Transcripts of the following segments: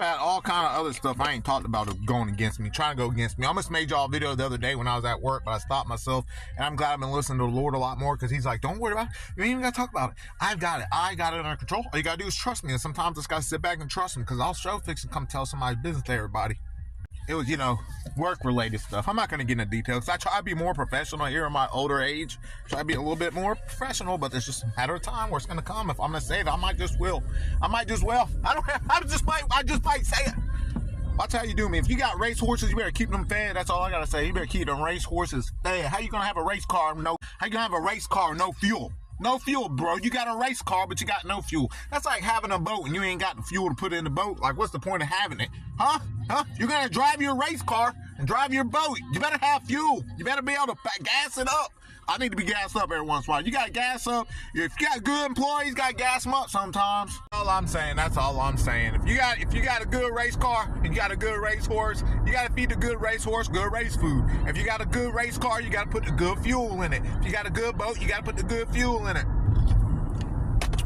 had all kind of other stuff I ain't talked about going against me, trying to go against me. I almost made y'all a video the other day when I was at work, but I stopped myself, and I'm glad I've been listening to the Lord a lot more, because he's like, don't worry about it. You ain't even got to talk about it. I got it under control. All you got to do is trust me, and sometimes I just got to sit back and trust him, because I'll show fix and come tell somebody's business to everybody. It was, work-related stuff. I'm not going to get into details. I try to be more professional here in my older age. Try to be a little bit more professional, but it's just a matter of time where it's going to come. If I'm going to say it, I might just will. I just might say it. Watch how you do me. If you got race horses, you better keep them fed. That's all I got to say. You better keep them race horses fed. How you going to have a race car with no fuel? No fuel, bro. You got a race car, but you got no fuel. That's like having a boat and you ain't got the fuel to put in the boat. Like, what's the point of having it? Huh? You're going to drive your race car and drive your boat. You better have fuel. You better be able to gas it up. I need to be gassed up every once in a while. You got to gas up. If you got good employees, got to gas them up sometimes. All I'm saying, that's all I'm saying. If you got a good race car and you got a good race horse, you got to feed the good race horse good race food. If you got a good race car, you got to put the good fuel in it. If you got a good boat, you got to put the good fuel in it.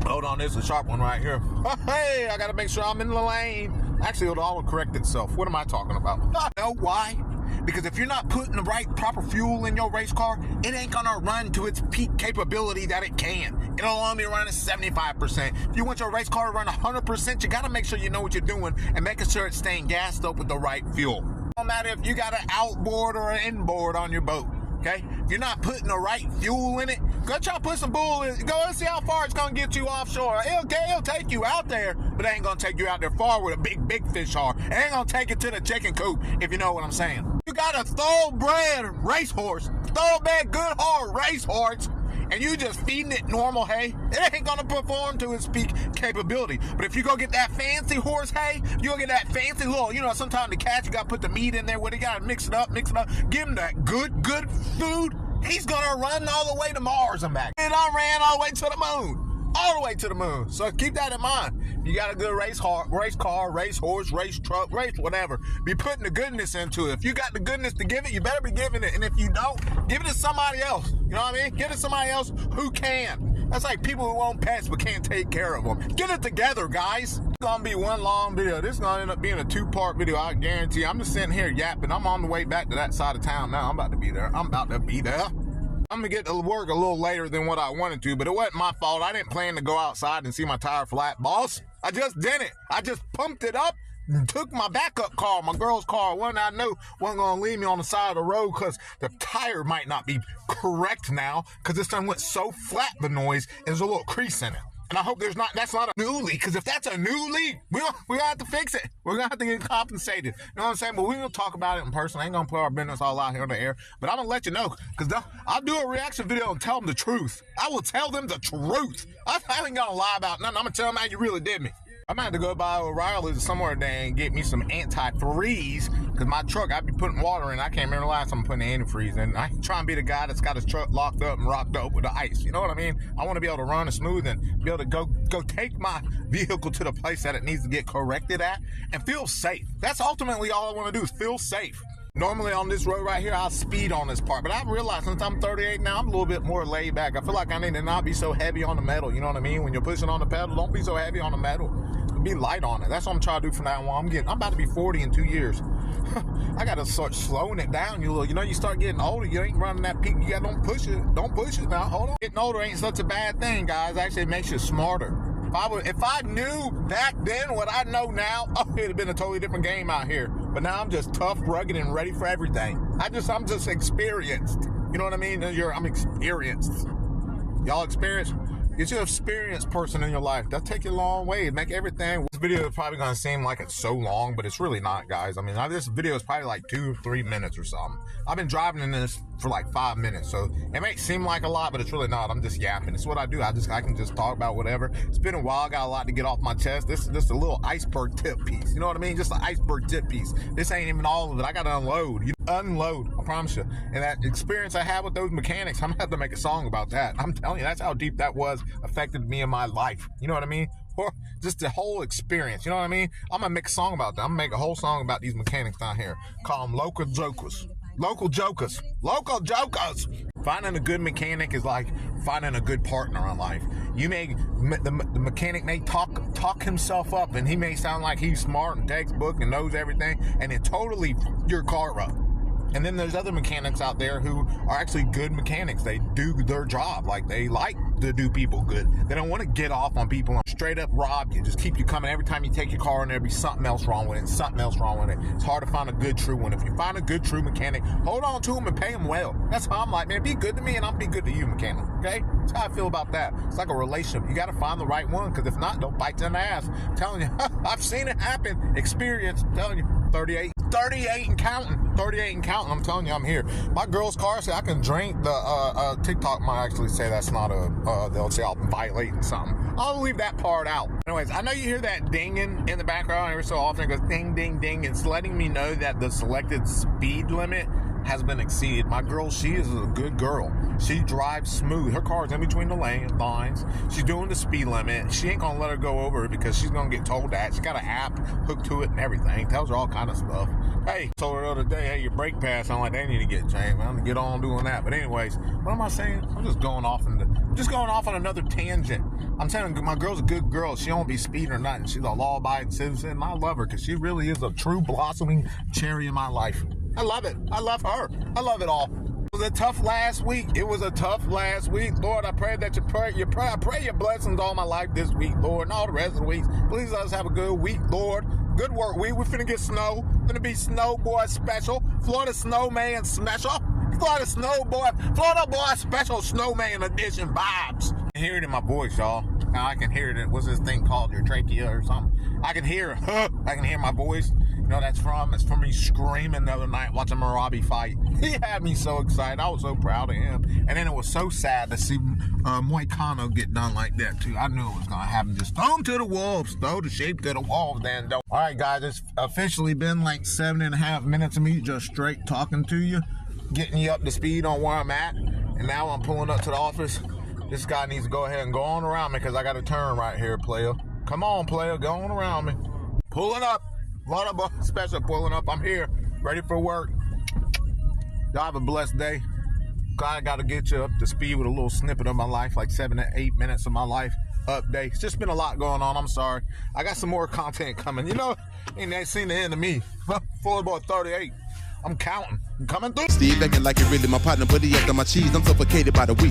Hold on, this is a sharp one right here. Hey, I got to make sure I'm in the lane. Actually, it'll all correct itself. What am I talking about? I know why. Because if you're not putting the right proper fuel in your race car, it ain't gonna run to its peak capability that it can. It'll only run at 75%. If you want your race car to run 100%, you gotta make sure you know what you're doing and making sure it's staying gassed up with the right fuel. No matter if you got an outboard or an inboard on your boat. Okay? If you're not putting the right fuel in it, go try to put some bull in it. Go and see how far it's going to get you offshore. It'll take you out there, but it ain't going to take you out there far where the big fish are. It ain't going to take you to the chicken coop, if you know what I'm saying. You got a thoroughbred racehorse, thoroughbred good hard racehorse, and you just feeding it normal hay, it ain't gonna perform to its peak capability. But if you go get that fancy horse hay, you go get that fancy little, sometimes the cat, you gotta put the meat in there with it, you gotta mix it up, give him that good food, he's gonna run all the way to Mars and back. And I ran all the way to the moon. All the way to the moon. So keep that in mind. You got a good race car, race horse, race truck, race whatever. Be putting the goodness into it. If you got the goodness to give it, you better be giving it. And if you don't, give it to somebody else. You know what I mean? Give it to somebody else who can. That's like people who own pets but can't take care of them. Get it together, guys. It's going to be one long video. This is going to end up being a 2-part video, I guarantee. I'm just sitting here yapping. I'm on the way back to that side of town now. I'm about to be there. I'm going to get to work a little later than what I wanted to, but it wasn't my fault. I didn't plan to go outside and see my tire flat, boss. I just didn't. I just pumped it up and took my backup car, my girl's car, one I knew wasn't going to leave me on the side of the road because the tire might not be correct now because this thing went so flat, the noise, and there's a little crease in it. And I hope that's not a new leak, because if that's a new leak, we're going to have to fix it. We're going to have to get compensated. You know what I'm saying? But we're going to talk about it in person. I ain't going to put our business all out here on the air. But I'm going to let you know, because I'll do a reaction video and tell them the truth. I will tell them the truth. I ain't going to lie about nothing. I'm going to tell them how you really did me. I'm going to have to go by O'Reilly's somewhere today and get me some antifreeze, because my truck, I be putting water in. I can't remember the last time I'm putting antifreeze in. I ain't trying to be the guy that's got his truck locked up and rocked up with the ice. You know what I mean? I want to be able to run it smooth and be able to go take my vehicle to the place that it needs to get corrected at and feel safe. That's ultimately all I want to do is feel safe. Normally on this road right here, I'll speed on this part, but I've realized since I'm 38 now, I'm a little bit more laid back. I feel like I need to not be so heavy on the metal, you know what I mean? When you're pushing on the pedal, don't be so heavy on the metal. Be light on it. That's what I'm trying to do from now on. I'm about to be 40 in 2 years. I got to start slowing it down. You start getting older, you ain't running that peak. Don't push it now. Hold on. Getting older ain't such a bad thing, guys. Actually, it makes you smarter. If I knew back then what I know now, it'd have been a totally different game out here. But now I'm just tough, rugged, and ready for everything. I'm just experienced. You know what I mean? I'm experienced. Y'all experienced? Get you an experienced person in your life. That'll take you a long way. Make everything. This video is probably going to seem like it's so long, but it's really not, guys. I mean, this video is probably like 2-3 minutes or something. I've been driving in this for like 5 minutes, so it may seem like a lot, but it's really not. I'm just yapping. It's what I do. I can just talk about whatever. It's been a while. I got a lot to get off my chest. This is just a little iceberg tip piece. You know what I mean? Just an iceberg tip piece. This ain't even all of it. I got to unload. Unload. I promise you. And that experience I had with those mechanics, I'm going to have to make a song about that. I'm telling you, that's how deep that affected me in my life. You know what I mean? Or just the whole experience. You know what I mean? I'm going to make a song about that. I'm going to make a whole song about these mechanics down here. Call them local jokers. Local jokers. Local jokers. Finding a good mechanic is like finding a good partner in life. You may, the mechanic may talk himself up, and he may sound like he's smart and textbook and knows everything, and it totally your car up. And then there's other mechanics out there who are actually good mechanics. They do their job. Like, they like to do people good. They don't want to get off on people and straight up rob you. Just keep you coming. Every time you take your car and there'll be something else wrong with it, something else wrong with it. It's hard to find a good, true one. If you find a good, true mechanic, hold on to them and pay them well. That's how I'm like, man, be good to me and I'll be good to you, mechanic. Okay? That's how I feel about that. It's like a relationship. You got to find the right one, because if not, they'll bite you in the ass. I'm telling you, I've seen it happen. Experience. I'm telling you. 38 and counting. 38 and counting. I'm telling you, I'm here. My girl's car said I can drink. The TikTok might actually say that's not they'll say I'm violating something. I'll leave that part out. Anyways, I know you hear that dinging in the background every so often. It goes ding, ding, ding. It's letting me know that the selected speed limit has been exceeded. My girl, she is a good girl. She drives smooth. Her car's in between the lines. She's doing the speed limit. She ain't gonna let her go over it, because she's gonna get told that. She got an app hooked to it and everything. Tells her all kind of stuff. Hey, told her the other day, hey, your brake pads sound like they need to get changed. I'm gonna get on doing that. But anyways, what am I saying? I'm just going off on another tangent. I'm telling you, my girl's a good girl. She don't be speeding or nothing. She's a law-abiding citizen, and I love her, because she really is a true blossoming cherry in my life. I love it. I love her. I love it all. It was a tough last week. Lord, I pray that I pray your blessings all my life this week, Lord, and all the rest of the weeks. Please let us have a good week, Lord. Good work week. We're finna get snow. Finna be snow boy special. Florida snowman special. Florida boy special snowman edition vibes. I can hear it in my voice, y'all. Now I can hear it. What's this thing called? Your trachea or something? I can hear I can hear my voice. You know that's from? It's from me screaming the other night watching Marabi fight. He had me so excited. I was so proud of him. And then it was so sad to see Moicano get done like that too. I knew it was gonna happen. Just throw him to the wolves. Throw the sheep to the wolves, then don't. All right, guys, it's officially been like 7.5 minutes of me just straight talking to you, getting you up to speed on where I'm at. And now I'm pulling up to the office. This guy needs to go ahead and go on around me, because I got a turn right here, player. Come on, player, go on around me. Pulling up. Florida boy special pulling up. I'm here, ready for work. Y'all have a blessed day. I got to get you up to speed with a little snippet of my life, like 7 to 8 minutes of my life update. It's just been a lot going on. I'm sorry. I got some more content coming. You know, ain't seen the end of me. Florida boy 38. I'm counting. I'm coming through. Steve acting like it really my partner, but he after my cheese. I'm suffocated by the week.